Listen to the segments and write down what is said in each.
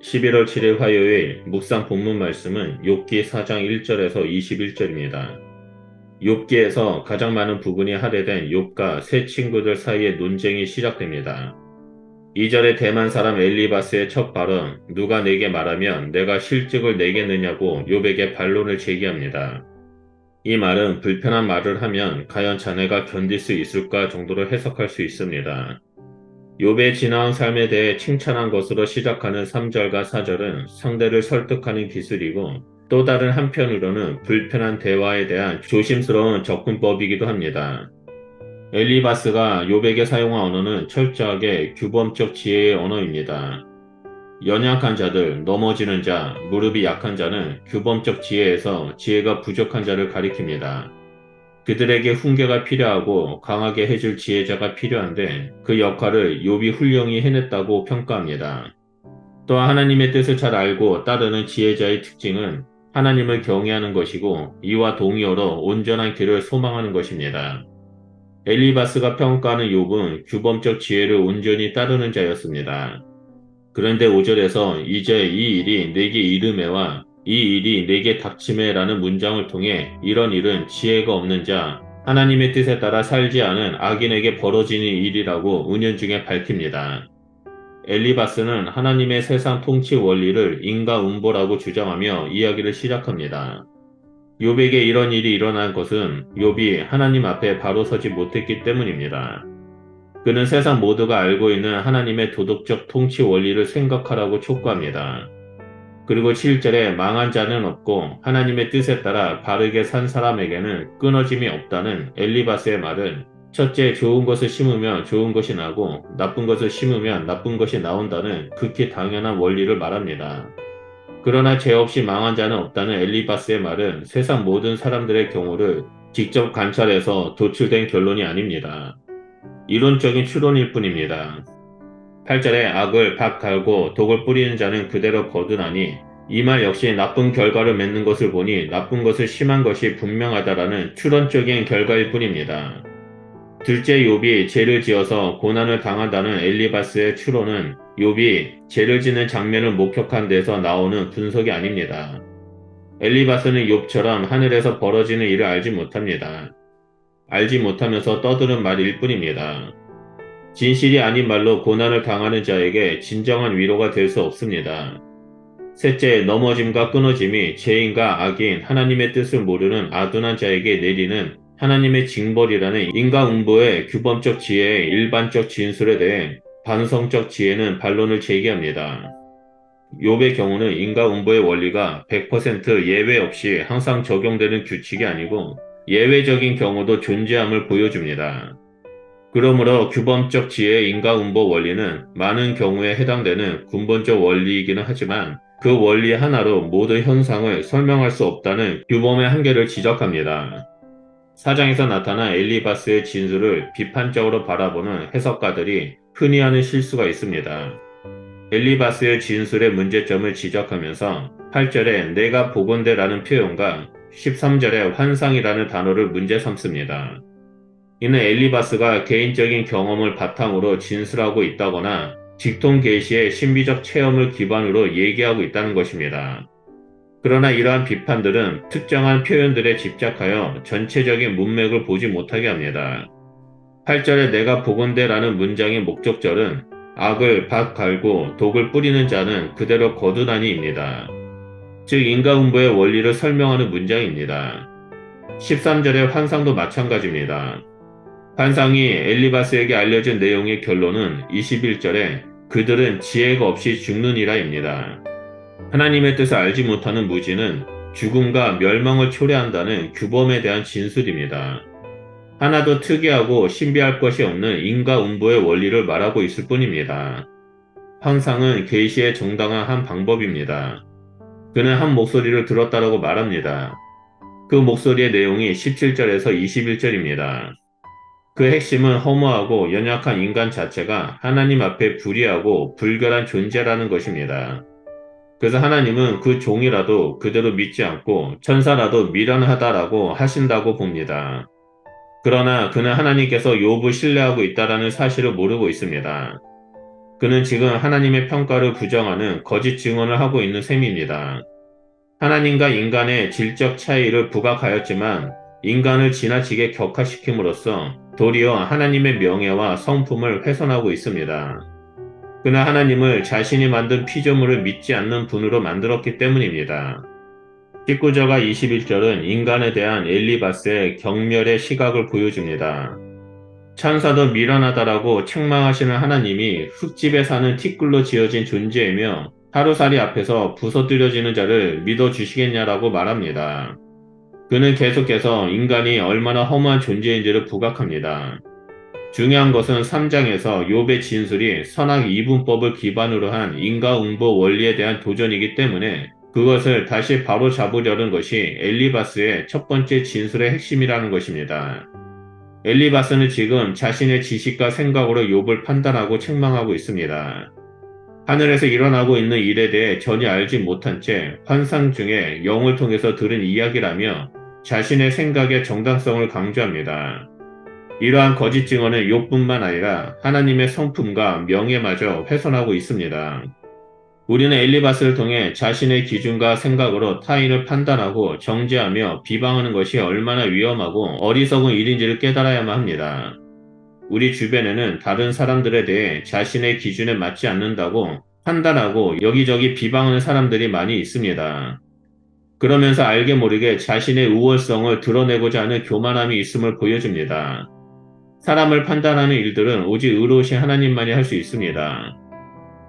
11월 7일 화요일 묵상 본문 말씀은 욥기 4장 1절에서 21절입니다. 욥기에서 가장 많은 부분이 할애된 욥과 세 친구들 사이의 논쟁이 시작됩니다. 2절에 대만 사람 엘리바스의 첫 발언, 누가 내게 말하면 내가 실직을 내겠느냐고 욥에게 반론을 제기합니다. 이 말은 불편한 말을 하면 과연 자네가 견딜 수 있을까 정도로 해석할 수 있습니다. 욥의 지나온 삶에 대해 칭찬한 것으로 시작하는 3절과 4절은 상대를 설득하는 기술이고 또 다른 한편으로는 불편한 대화에 대한 조심스러운 접근법이기도 합니다. 엘리바스가 욥에게 사용한 언어는 철저하게 규범적 지혜의 언어입니다. 연약한 자들, 넘어지는 자, 무릎이 약한 자는 규범적 지혜에서 지혜가 부족한 자를 가리킵니다. 그들에게 훈계가 필요하고 강하게 해줄 지혜자가 필요한데 그 역할을 욥이 훌륭히 해냈다고 평가합니다. 또한 하나님의 뜻을 잘 알고 따르는 지혜자의 특징은 하나님을 경외하는 것이고 이와 동의어로 온전한 길을 소망하는 것입니다. 엘리바스가 평가하는 욥은 규범적 지혜를 온전히 따르는 자였습니다. 그런데 5절에서 이제 이 일이 내게 이르매와 이 일이 내게 닥침해라는 문장을 통해 이런 일은 지혜가 없는 자, 하나님의 뜻에 따라 살지 않은 악인에게 벌어지는 일이라고 은연중에 밝힙니다. 엘리바스는 하나님의 세상 통치 원리를 인과응보라고 주장하며 이야기를 시작합니다. 욥에게 이런 일이 일어난 것은 욥이 하나님 앞에 바로 서지 못했기 때문입니다. 그는 세상 모두가 알고 있는 하나님의 도덕적 통치 원리를 생각하라고 촉구합니다. 그리고 7절에 망한 자는 없고 하나님의 뜻에 따라 바르게 산 사람에게는 끊어짐이 없다는 엘리바스의 말은 첫째 좋은 것을 심으면 좋은 것이 나고 나쁜 것을 심으면 나쁜 것이 나온다는 극히 당연한 원리를 말합니다. 그러나 죄 없이 망한 자는 없다는 엘리바스의 말은 세상 모든 사람들의 경우를 직접 관찰해서 도출된 결론이 아닙니다. 이론적인 추론일 뿐입니다. 8절에 악을 밭 갈고 독을 뿌리는 자는 그대로 거두나니 이 말 역시 나쁜 결과를 맺는 것을 보니 나쁜 것을 심한 것이 분명하다라는 추론적인 결과일 뿐입니다. 둘째 욥이 죄를 지어서 고난을 당한다는 엘리바스의 추론은 욥이 죄를 짓는 장면을 목격한 데서 나오는 분석이 아닙니다. 엘리바스는 욥처럼 하늘에서 벌어지는 일을 알지 못합니다. 알지 못하면서 떠드는 말일 뿐입니다. 진실이 아닌 말로 고난을 당하는 자에게 진정한 위로가 될 수 없습니다. 셋째, 넘어짐과 끊어짐이 죄인과 악인, 하나님의 뜻을 모르는 아둔한 자에게 내리는 하나님의 징벌이라는 인과응보의 규범적 지혜의 일반적 진술에 대해 반성적 지혜는 반론을 제기합니다. 욥의 경우는 인과응보의 원리가 100% 예외 없이 항상 적용되는 규칙이 아니고 예외적인 경우도 존재함을 보여줍니다. 그러므로 규범적 지혜의 인과응보 원리는 많은 경우에 해당되는 근본적 원리이기는 하지만 그 원리 하나로 모든 현상을 설명할 수 없다는 규범의 한계를 지적합니다. 사장에서 나타난 엘리바스의 진술을 비판적으로 바라보는 해석가들이 흔히 하는 실수가 있습니다. 엘리바스의 진술의 문제점을 지적하면서 8절에 내가 보건대라는 표현과 13절에 환상이라는 단어를 문제 삼습니다. 이는 엘리바스가 개인적인 경험을 바탕으로 진술하고 있다거나 직통 계시의 신비적 체험을 기반으로 얘기하고 있다는 것입니다. 그러나 이러한 비판들은 특정한 표현들에 집착하여 전체적인 문맥을 보지 못하게 합니다. 8절에 내가 보건대라는 문장의 목적절은 악을 밭 갈고 독을 뿌리는 자는 그대로 거두나니입니다. 즉 인과응보의 원리를 설명하는 문장입니다. 13절의 환상도 마찬가지입니다. 환상이 엘리바스에게 알려진 내용의 결론은 21절에 그들은 지혜가 없이 죽느니라입니다. 하나님의 뜻을 알지 못하는 무지는 죽음과 멸망을 초래한다는 규범에 대한 진술입니다. 하나도 특이하고 신비할 것이 없는 인과응보의 원리를 말하고 있을 뿐입니다. 환상은 계시의 정당한 한 방법입니다. 그는 한 목소리를 들었다라고 말합니다. 그 목소리의 내용이 17절에서 21절입니다. 그 핵심은 허무하고 연약한 인간 자체가 하나님 앞에 불의하고 불결한 존재라는 것입니다. 그래서 하나님은 그 종이라도 그대로 믿지 않고 천사라도 미련하다라고 하신다고 봅니다. 그러나 그는 하나님께서 욥을 신뢰하고 있다라는 사실을 모르고 있습니다. 그는 지금 하나님의 평가를 부정하는 거짓 증언을 하고 있는 셈입니다. 하나님과 인간의 질적 차이를 부각하였지만 인간을 지나치게 격화시킴으로써 도리어 하나님의 명예와 성품을 훼손하고 있습니다. 그는 하나님을 자신이 만든 피조물을 믿지 않는 분으로 만들었기 때문입니다. 19절과 21절은 인간에 대한 엘리바스의 경멸의 시각을 보여줍니다. 천사도 미련하다라고 책망하시는 하나님이 흙집에 사는 티끌로 지어진 존재이며 하루살이 앞에서 부서뜨려지는 자를 믿어주시겠냐라고 말합니다. 그는 계속해서 인간이 얼마나 허무한 존재인지를 부각합니다. 중요한 것은 3장에서 욥의 진술이 선악 이분법을 기반으로 한 인과응보 원리에 대한 도전이기 때문에 그것을 다시 바로잡으려는 것이 엘리바스의 첫 번째 진술의 핵심이라는 것입니다. 엘리바스는 지금 자신의 지식과 생각으로 욥을 판단하고 책망하고 있습니다. 하늘에서 일어나고 있는 일에 대해 전혀 알지 못한 채 환상 중에 영을 통해서 들은 이야기라며 자신의 생각의 정당성을 강조합니다. 이러한 거짓 증언은 욥뿐만 아니라 하나님의 성품과 명예마저 훼손하고 있습니다. 우리는 엘리바스를 통해 자신의 기준과 생각으로 타인을 판단하고 정죄하며 비방하는 것이 얼마나 위험하고 어리석은 일인지를 깨달아야만 합니다. 우리 주변에는 다른 사람들에 대해 자신의 기준에 맞지 않는다고 판단하고 여기저기 비방하는 사람들이 많이 있습니다. 그러면서 알게 모르게 자신의 우월성을 드러내고자 하는 교만함이 있음을 보여줍니다. 사람을 판단하는 일들은 오직 의로우신 하나님만이 할 수 있습니다.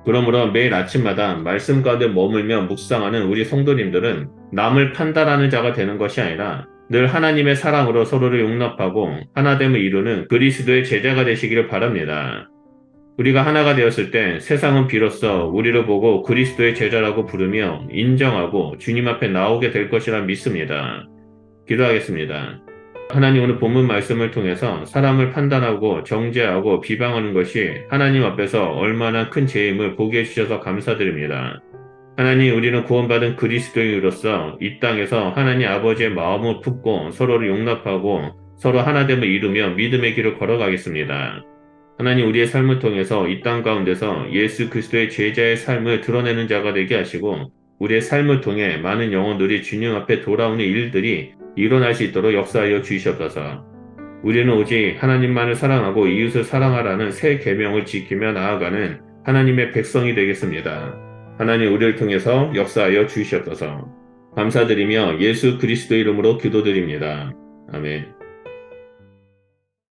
그러므로 매일 아침마다 말씀 가운데 머물며 묵상하는 우리 성도님들은 남을 판단하는 자가 되는 것이 아니라 늘 하나님의 사랑으로 서로를 용납하고 하나됨을 이루는 그리스도의 제자가 되시기를 바랍니다. 우리가 하나가 되었을 때 세상은 비로소 우리를 보고 그리스도의 제자라고 부르며 인정하고 주님 앞에 나오게 될 것이라 믿습니다. 기도하겠습니다. 하나님, 오늘 본문 말씀을 통해서 사람을 판단하고 정죄하고 비방하는 것이 하나님 앞에서 얼마나 큰 죄임을 보게 해주셔서 감사드립니다. 하나님, 우리는 구원받은 그리스도인으로서 이 땅에서 하나님 아버지의 마음을 품고 서로를 용납하고 서로 하나됨을 이루며 믿음의 길을 걸어가겠습니다. 하나님, 우리의 삶을 통해서 이 땅 가운데서 예수 그리스도의 제자의 삶을 드러내는 자가 되게 하시고 우리의 삶을 통해 많은 영혼들이 주님 앞에 돌아오는 일들이 일어날 수 있도록 역사하여 주시옵소서. 우리는 오직 하나님만을 사랑하고 이웃을 사랑하라는 새 계명을 지키며 나아가는 하나님의 백성이 되겠습니다. 하나님, 우리를 통해서 역사하여 주시옵소서. 감사드리며 예수 그리스도 이름으로 기도드립니다. 아멘.